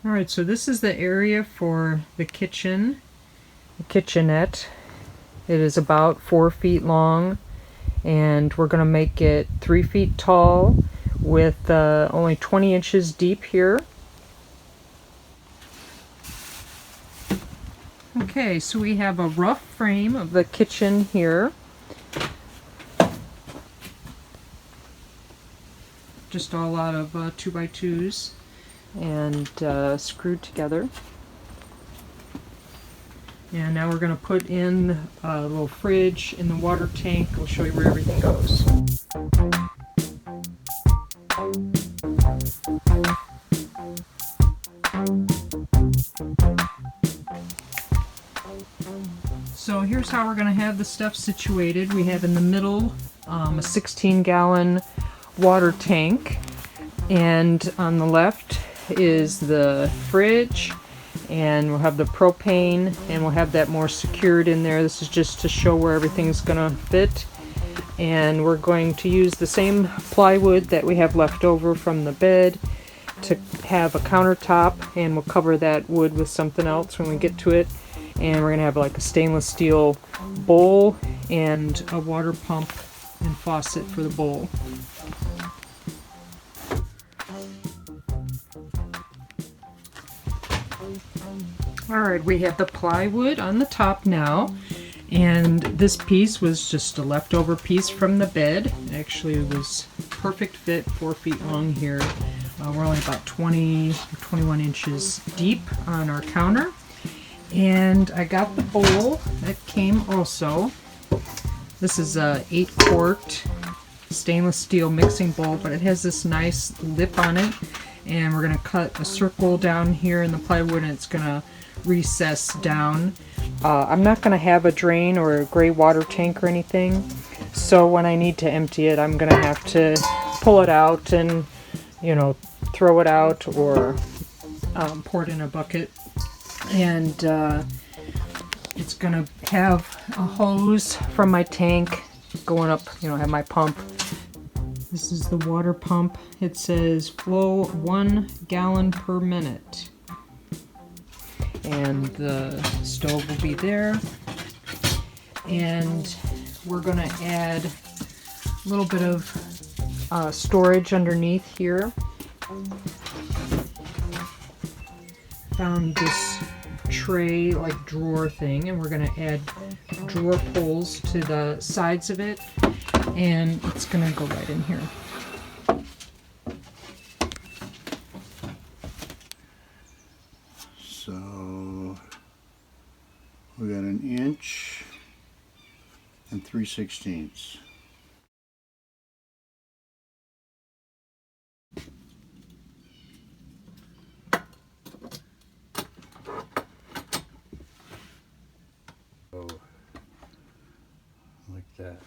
Alright, so this is the area for the kitchen, the kitchenette. It is about 4 feet long, and we're going to make it 3 feet tall with only 20 inches deep here. Okay, so we have a rough frame of the kitchen here. Just all out of 2x2s and screwed together. And now we're going to put in a little fridge in the water tank. I'll show you where everything goes. So here's how we're going to have the stuff situated. We have in the middle a 16-gallon water tank, and on the left is the fridge, and we'll have the propane, and we'll have that more secured in there. This is just to show where everything's gonna fit. And we're going to use the same plywood that we have left over from the bed to have a countertop, and we'll cover that wood with something else when we get to it. And we're gonna have like a stainless steel bowl and a water pump and faucet for the bowl. Alright, we have the plywood on the top now, and this piece was just a leftover piece from the bed. It actually was perfect fit, 4 feet long here. We're only about 20 or 21 inches deep on our counter. And I got the bowl that came also. This is a 8-quart stainless steel mixing bowl, but it has this nice lip on it. And we're going to cut a circle down here in the plywood, and it's going to recess down. I'm not going to have a drain or a gray water tank or anything, so when I need to empty it, I'm going to have to pull it out and, you know, throw it out or pour it in a bucket. And it's going to have a hose from my tank going up, you know, have my pump. This is the water pump. It says flow 1 gallon per minute. And the stove will be there. And we're going to add a little bit of storage underneath here. Found this tray, like drawer thing, and we're going to add drawer pulls to the sides of it. And it's going to go right in here. So we got 1 inch and 3/16. So like that.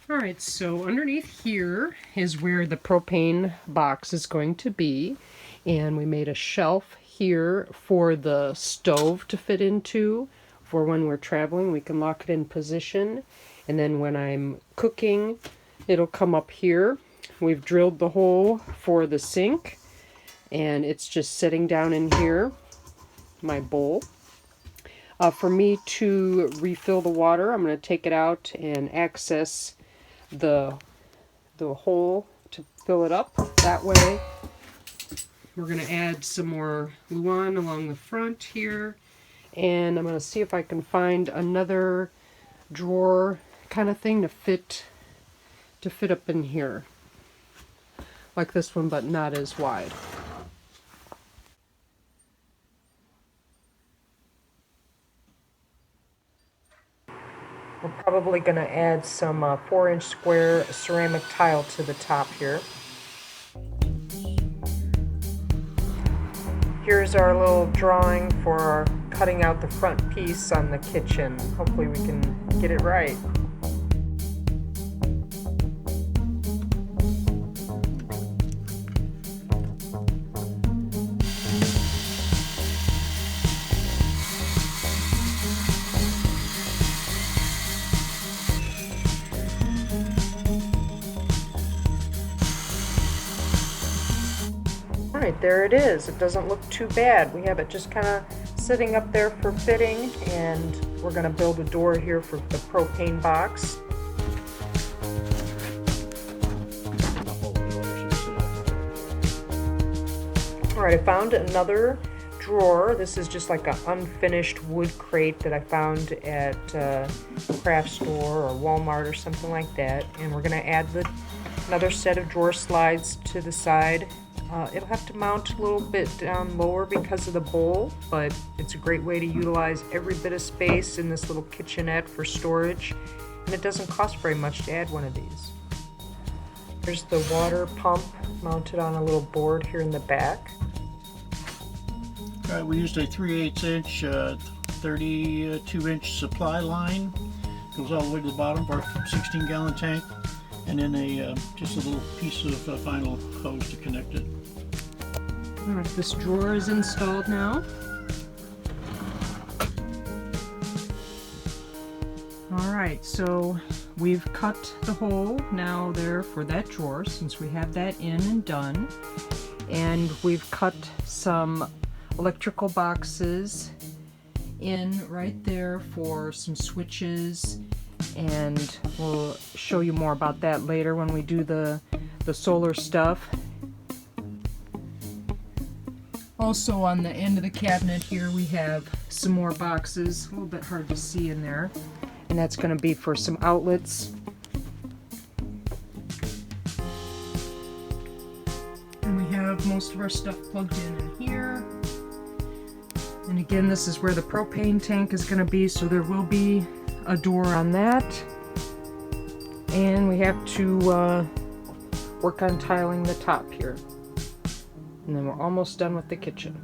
Alright, so underneath here is where the propane box is going to be, and we made a shelf here for the stove to fit into for when we're traveling. We can lock it in position, and then when I'm cooking, it'll come up here. We've drilled the hole for the sink, and it's just sitting down in here, my bowl. For me to refill the water, I'm going to take it out and access the hole to fill it up that way. We're going to add some more Luan along the front here, and I'm going to see if I can find another drawer kind of thing to fit up in here, like this one, but not as wide. We're probably going to add some 4-inch square ceramic tile to the top here. Here's our little drawing for cutting out the front piece on the kitchen. Hopefully we can get it right. Alright, there it is. It doesn't look too bad. We have it just kind of sitting up there for fitting, and we're going to build a door here for the propane box. Alright, I found another drawer. This is just like an unfinished wood crate that I found at a craft store or Walmart or something like that. And we're going to add another set of drawer slides to the side. It'll have to mount a little bit down lower because of the bowl, but it's a great way to utilize every bit of space in this little kitchenette for storage. And it doesn't cost very much to add one of these. There's the water pump mounted on a little board here in the back. All right, we used a 3/8 inch, 32-inch supply line. Goes all the way to the bottom of our 16-gallon tank, and then just a little piece of vinyl hose to connect it. All right, this drawer is installed now. All right, so we've cut the hole now there for that drawer since we have that in and done. And we've cut some electrical boxes in right there for some switches, and we'll show you more about that later when we do the solar stuff. Also on the end of the cabinet here we have some more boxes, a little bit hard to see in there, and that's going to be for some outlets. And we have most of our stuff plugged in here. And again, this is where the propane tank is going to be, so there will be a door on that. And we have to work on tiling the top here. And then we're almost done with the kitchen.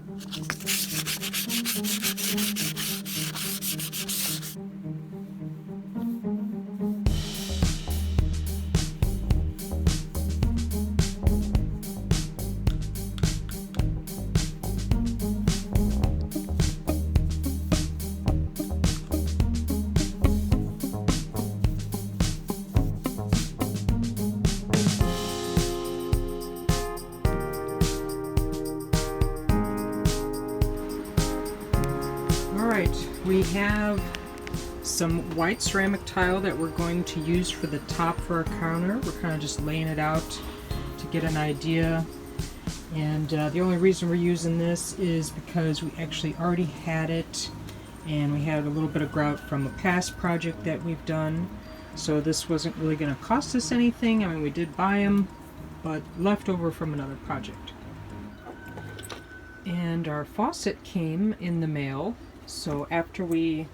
We have some white ceramic tile that we're going to use for the top for our counter. We're kind of just laying it out to get an idea. And the only reason we're using this is because we actually already had it, and we had a little bit of grout from a past project that we've done. So this wasn't really going to cost us anything. I mean, we did buy them, but left over from another project. And our faucet came in the mail. So after we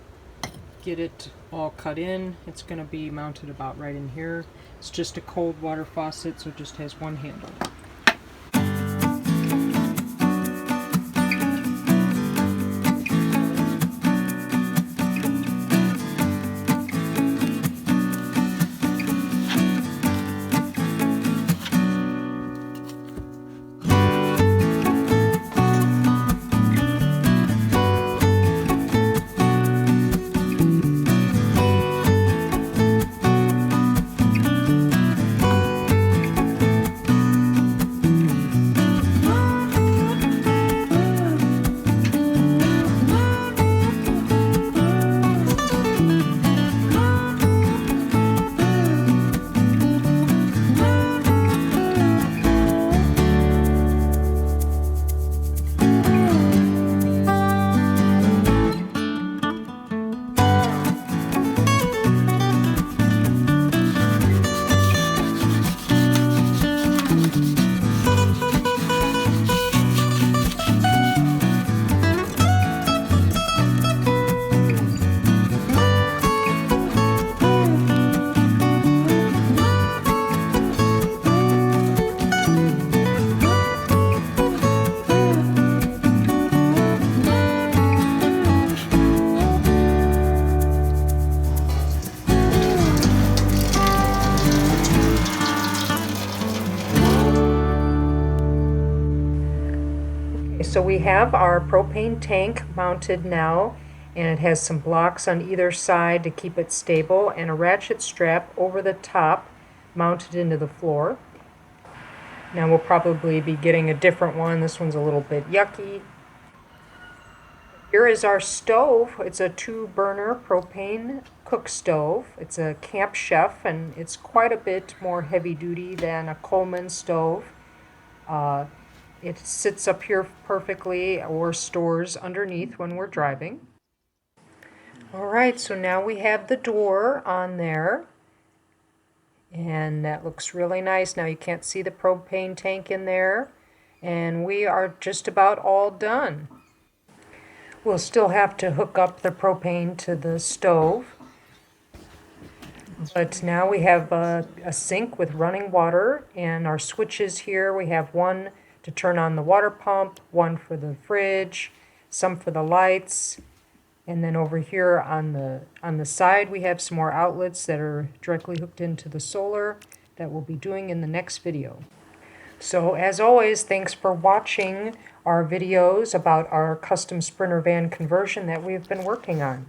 get it all cut in, it's going to be mounted about right in here. It's just a cold water faucet, so it just has one handle. So we have our propane tank mounted now, and it has some blocks on either side to keep it stable, and a ratchet strap over the top mounted into the floor. Now we'll probably be getting a different one. This one's a little bit yucky. Here is our stove. It's a 2-burner propane cook stove. It's a Camp Chef, and it's quite a bit more heavy duty than a Coleman stove. It sits up here perfectly or stores underneath when we're driving. Alright, so now we have the door on there. And that looks really nice. Now you can't see the propane tank in there. And we are just about all done. We'll still have to hook up the propane to the stove. But now we have a sink with running water, and our switches here, we have one to turn on the water pump, one for the fridge, some for the lights, and then over here on the side we have some more outlets that are directly hooked into the solar that we'll be doing in the next video. So as always, thanks for watching our videos about our custom Sprinter van conversion that we've been working on.